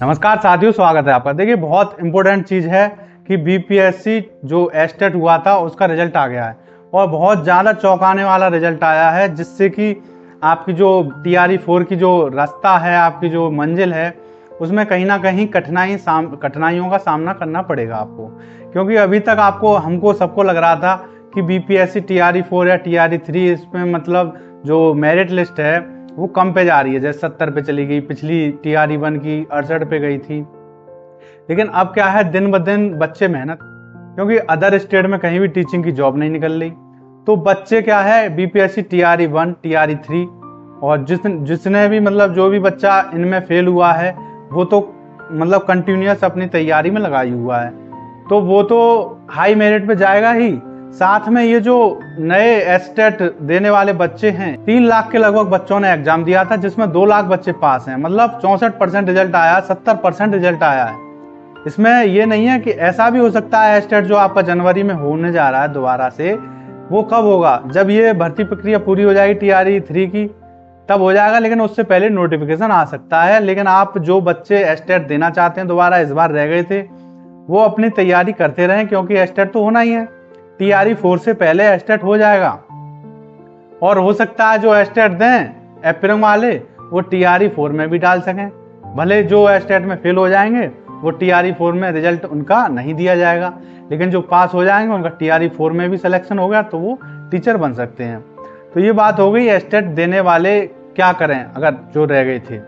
नमस्कार साथियों, स्वागत है आपका। देखिए, बहुत इंपॉर्टेंट चीज़ है कि बीपीएससी जो एस्टेट हुआ था उसका रिजल्ट आ गया है और बहुत ज़्यादा चौंकाने वाला रिजल्ट आया है, जिससे कि आपकी जो TRE 4 की जो रास्ता है, आपकी जो मंजिल है, उसमें कहीं ना कहीं कठिनाइयों का सामना करना पड़ेगा आपको। क्योंकि अभी तक हमको सबको लग रहा था कि बीपीएससी TRE 4 या TRE 3 इसमें मतलब जो मेरिट लिस्ट है वो कम पे जा रही है, जैसे 70 पे चली गई, पिछली TRE 1 की 68 पे गई थी। लेकिन अब क्या है, दिन ब दिन बच्चे मेहनत, क्योंकि अदर स्टेट में कहीं भी टीचिंग की जॉब नहीं निकल रही, तो बच्चे क्या है बीपीएससी TRE 1 TRE 3 और जिसने भी मतलब जो भी बच्चा इनमें फेल हुआ है वो तो मतलब कंटिन्यूअस अपनी तैयारी में लगाई हुआ है, तो वो तो हाई मेरिट पे जाएगा ही। साथ में ये जो नए एस्टेट देने वाले बच्चे हैं, 3 लाख के लगभग बच्चों ने एग्जाम दिया था, जिसमें 2 लाख बच्चे पास हैं, मतलब 64% रिजल्ट आया, 70% रिजल्ट आया है। इसमें ये नहीं है कि ऐसा भी हो सकता है एस्टेट जो आपका जनवरी में होने जा रहा है दोबारा से, वो कब होगा, जब ये भर्ती प्रक्रिया पूरी हो जाएगी TRE 3 की, तब हो जाएगा। लेकिन उससे पहले नोटिफिकेशन आ सकता है। लेकिन आप जो बच्चे एस्टेट देना चाहते हैं दोबारा, इस बार रह गए थे, वो अपनी तैयारी करते रहें, क्योंकि एस्टेट तो होना ही है। TRE 4 से पहले एस्टेट हो जाएगा और हो सकता है जो एस्टेट दें एप्रिल वाले वो TRE 4 में भी डाल सकें। भले जो एस्टेट में फेल हो जाएंगे वो TRE 4 में रिजल्ट उनका नहीं दिया जाएगा, लेकिन जो पास हो जाएंगे उनका TRE 4 में भी सिलेक्शन हो गया तो वो टीचर बन सकते हैं। तो ये बात हो गई एस्टेट देने वाले क्या करें अगर जो रह गए थे।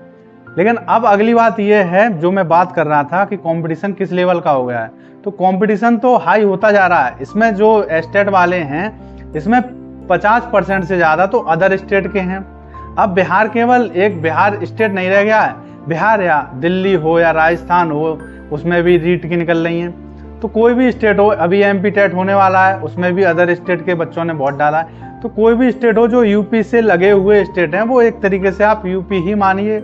लेकिन अब अगली बात ये है, जो मैं बात कर रहा था कि कंपटीशन किस लेवल का हो गया है, तो कंपटीशन तो हाई होता जा रहा है। इसमें जो एस्टेट वाले हैं, इसमें 50% से ज़्यादा तो अदर स्टेट के हैं। अब बिहार केवल एक बिहार स्टेट नहीं रह गया है, बिहार या दिल्ली हो या राजस्थान हो, उसमें भी रीट की निकल रही हैं। तो कोई भी स्टेट हो, अभी MP टेट होने वाला है, उसमें भी अदर स्टेट के बच्चों ने वोट डाला है। तो कोई भी स्टेट हो जो यूपी से लगे हुए स्टेट हैं, वो एक तरीके से आप यूपी ही मानिए,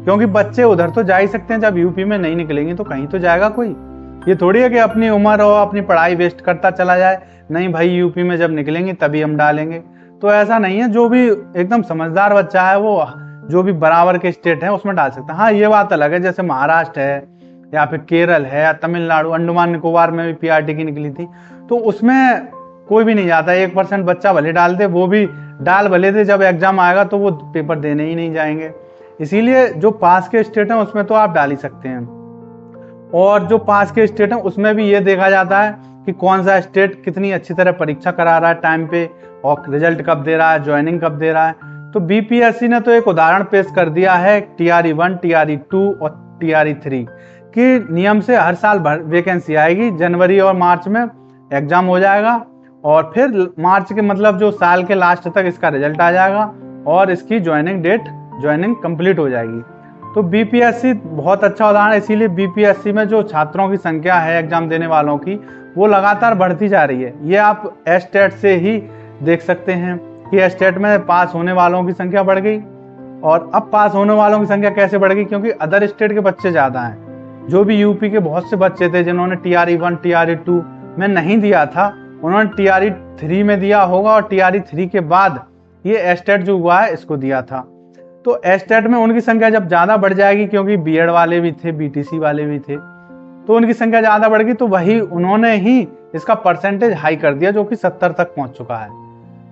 क्योंकि बच्चे उधर तो जा ही सकते हैं। जब यूपी में नहीं निकलेंगे तो कहीं तो जाएगा कोई। ये थोड़ी है कि अपनी उम्र हो, अपनी पढ़ाई वेस्ट करता चला जाए, नहीं भाई यूपी में जब निकलेंगे तभी हम डालेंगे, तो ऐसा नहीं है। जो भी एकदम समझदार बच्चा है वो जो भी बराबर के स्टेट है उसमें डाल सकता है। हाँ, ये बात अलग है, जैसे महाराष्ट्र है या फिर केरल है या तमिलनाडु, अंडमान निकोबार में भी PRT की निकली थी, तो उसमें कोई भी नहीं जाता। 1% बच्चा भले डाल दे, वो भी डाल भले दे, जब एग्जाम आएगा तो वो पेपर देने ही नहीं जाएंगे। इसीलिए जो पास के स्टेट हैं उसमें तो आप डाल ही सकते हैं, और जो पास के स्टेट हैं उसमें भी ये देखा जाता है कि कौन सा स्टेट कितनी अच्छी तरह परीक्षा करा रहा है टाइम पे, और रिजल्ट कब दे रहा है, ज्वाइनिंग कब दे रहा है। तो बीपीएससी ने तो एक उदाहरण पेश कर दिया है TRE 1 TRE 2 और TRE 3 की नियम से हर साल वैकेंसी आएगी। जनवरी और मार्च में एग्जाम हो जाएगा और फिर मार्च के मतलब जो साल के लास्ट तक इसका रिजल्ट आ जाएगा और इसकी ज्वाइनिंग कंप्लीट हो जाएगी। तो बीपीएससी बहुत अच्छा उदाहरण है। इसीलिए बीपीएससी में जो छात्रों की संख्या है एग्जाम देने वालों की, वो लगातार बढ़ती जा रही है। ये आप एस्टेट से ही देख सकते हैं कि एस्टेट में पास होने वालों की संख्या बढ़ गई। और अब पास होने वालों की संख्या कैसे बढ़ गई, क्योंकि अदर स्टेट के बच्चे ज़्यादा हैं। जो भी यूपी के बहुत से बच्चे थे जिन्होंने TRE 1 TRE 2 में नहीं दिया था, उन्होंने TRE 3 में दिया होगा, और TRE 3 के बाद ये एस्टेट जो हुआ है इसको दिया था। तो एस्टेट में उनकी संख्या जब ज़्यादा बढ़ जाएगी, क्योंकि BEd वाले भी थे, BTC वाले भी थे, तो उनकी संख्या ज़्यादा बढ़ गई, तो वही उन्होंने ही इसका परसेंटेज हाई कर दिया, जो कि 70 तक पहुंच चुका है।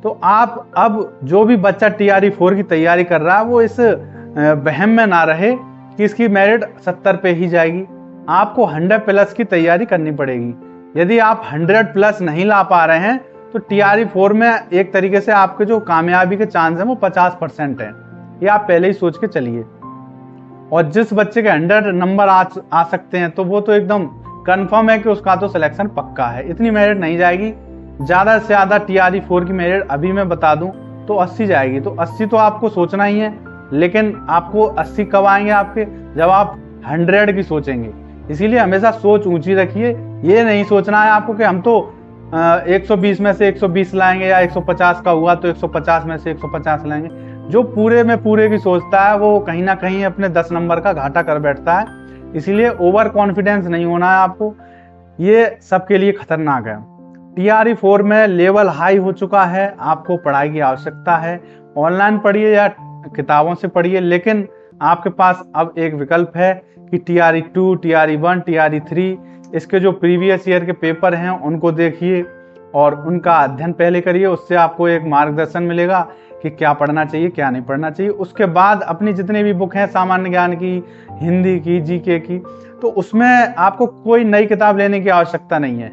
तो आप अब जो भी बच्चा TRE 4 की तैयारी कर रहा है वो इस वहम में ना रहे कि इसकी मेरिट 70 पे ही जाएगी। आपको 100+ की तैयारी करनी पड़ेगी। यदि आप 100+ नहीं ला पा रहे हैं तो TRE 4 में एक तरीके से आपके जो कामयाबी के चांस हैं वो 50% है। ये आप पहले ही सोच के चलिए। और जिस बच्चे के 100 नंबर आ सकते हैं, तो वो तो एकदम कंफर्म है कि उसका तो सिलेक्शन पक्का है। इतनी मेरिट नहीं जाएगी, ज़्यादा से ज़्यादा TRE 4 की मेरिट अभी मैं बता दूं तो 80 जाएगी। तो 80 तो आपको सोचना ही है, लेकिन आपको 80 कब आएंगे आपके, जब आप 100 की सोचेंगे। इसीलिए हमेशा सोच ऊंची रखिए। ये नहीं सोचना है आपको कि हम तो 120 में से 120 लाएंगे, या 150 का हुआ तो 150 में से 150 लाएंगे। जो पूरे में पूरे की सोचता है वो कहीं ना कहीं अपने 10 नंबर का घाटा कर बैठता है। इसीलिए ओवर कॉन्फिडेंस नहीं होना है आपको, ये सबके लिए खतरनाक है। TRE 4 में लेवल हाई हो चुका है, आपको पढ़ाई की आवश्यकता है। ऑनलाइन पढ़िए या किताबों से पढ़िए, लेकिन आपके पास अब एक विकल्प है कि TRE2, TRE1, TRE3 इसके जो प्रीवियस ईयर के पेपर हैं उनको देखिए और उनका अध्ययन पहले करिए। उससे आपको एक मार्गदर्शन मिलेगा कि क्या पढ़ना चाहिए क्या नहीं पढ़ना चाहिए। उसके बाद अपनी जितनी भी बुक हैं सामान्य ज्ञान की, हिंदी की, जीके की, तो उसमें आपको कोई नई किताब लेने की आवश्यकता नहीं है,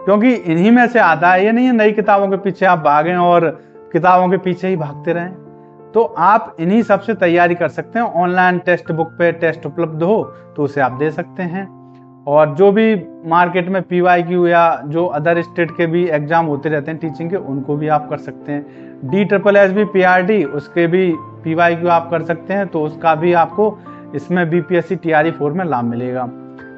क्योंकि इन्हीं में से आता है। ये नहीं है नई किताबों के पीछे आप भागें और किताबों के पीछे ही भागते रहें। तो आप इन्हीं सबसे तैयारी कर सकते हैं। ऑनलाइन टेक्स्ट बुक पे टेस्ट उपलब्ध हो तो उसे आप दे सकते हैं। और जो भी मार्केट में PYQ या जो अदर स्टेट के भी एग्जाम होते रहते हैं टीचिंग के, उनको भी आप कर सकते हैं। DSSB PRD उसके भी PYQ आप कर सकते हैं, तो उसका भी आपको इसमें BPSC TRE4 में लाभ मिलेगा।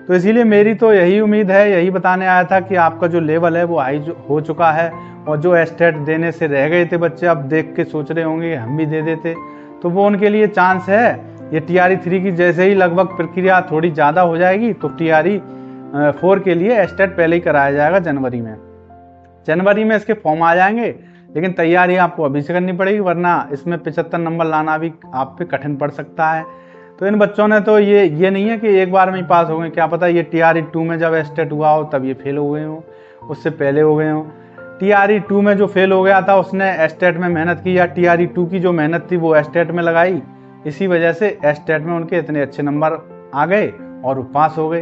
तो इसीलिए मेरी तो यही उम्मीद है, यही बताने आया था कि आपका जो लेवल है वो हाई हो चुका है, और जो एस्टेट देने से रह गए थे बच्चे, अब देख के सोच रहे होंगे हम भी दे देते, तो वो उनके लिए चांस है। ये TRE3 की जैसे ही लगभग प्रक्रिया थोड़ी ज़्यादा हो जाएगी तो TRE4 के लिए एस्टेट पहले ही कराया जाएगा जनवरी में इसके फॉर्म आ जाएंगे। लेकिन तैयारी आपको अभी से करनी पड़ेगी, वरना इसमें 75 नंबर लाना भी आप पे कठिन पड़ सकता है। तो इन बच्चों ने तो ये नहीं है कि एक बार में ही पास हो गए, क्या पता ये TRE2 में जब एस्टेट हुआ हो तब ये फेल हो गए हो, उससे पहले हो गए हो। TRE2 में जो फेल हो गया था उसने एस्टेट में मेहनत की, या TRE2 की जो मेहनत थी वो एस्टेट में लगाई, इसी वजह से एस्टेट में उनके इतने अच्छे नंबर आ गए और वो पास हो गए।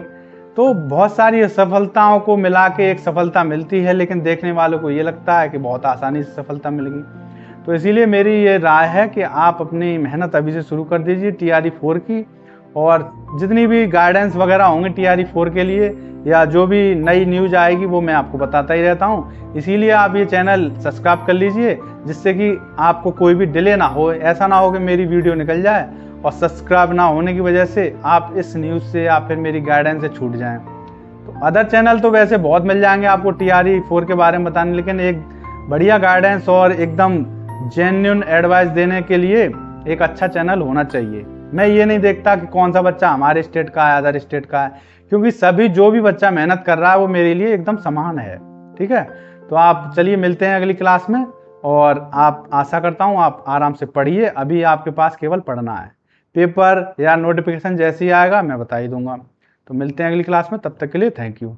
तो बहुत सारी सफलताओं को मिला के एक सफलता मिलती है, लेकिन देखने वालों को ये लगता है कि बहुत आसानी से सफलता मिल गई। तो इसीलिए मेरी ये राय है कि आप अपनी मेहनत अभी से शुरू कर दीजिए TRE4 की, और जितनी भी गाइडेंस वगैरह होंगे TRE4 के लिए या जो भी नई न्यूज आएगी वो मैं आपको बताता ही रहता हूँ। इसीलिए आप ये चैनल सब्सक्राइब कर लीजिए, जिससे कि आपको कोई भी डिले ना हो। ऐसा ना हो कि मेरी वीडियो निकल जाए और सब्सक्राइब ना होने की वजह से आप इस न्यूज़ से या फिर मेरी गाइडेंस से छूट जाएं। तो अदर चैनल तो वैसे बहुत मिल जाएंगे आपको TRE4 के बारे में बताने, लेकिन एक बढ़िया गाइडेंस और एकदम जेन्युइन एडवाइस देने के लिए एक अच्छा चैनल होना चाहिए। मैं ये नहीं देखता कि कौन सा बच्चा हमारे स्टेट का है अदर स्टेट का है, क्योंकि सभी जो भी बच्चा मेहनत कर रहा है वो मेरे लिए एकदम समान है। ठीक है, तो आप चलिए मिलते हैं अगली क्लास में, और आप आशा करता हूँ आप आराम से पढ़िए। अभी आपके पास केवल पढ़ना है, पेपर या नोटिफिकेशन जैसे ही आएगा मैं बता ही दूंगा। तो मिलते हैं अगली क्लास में, तब तक के लिए थैंक यू।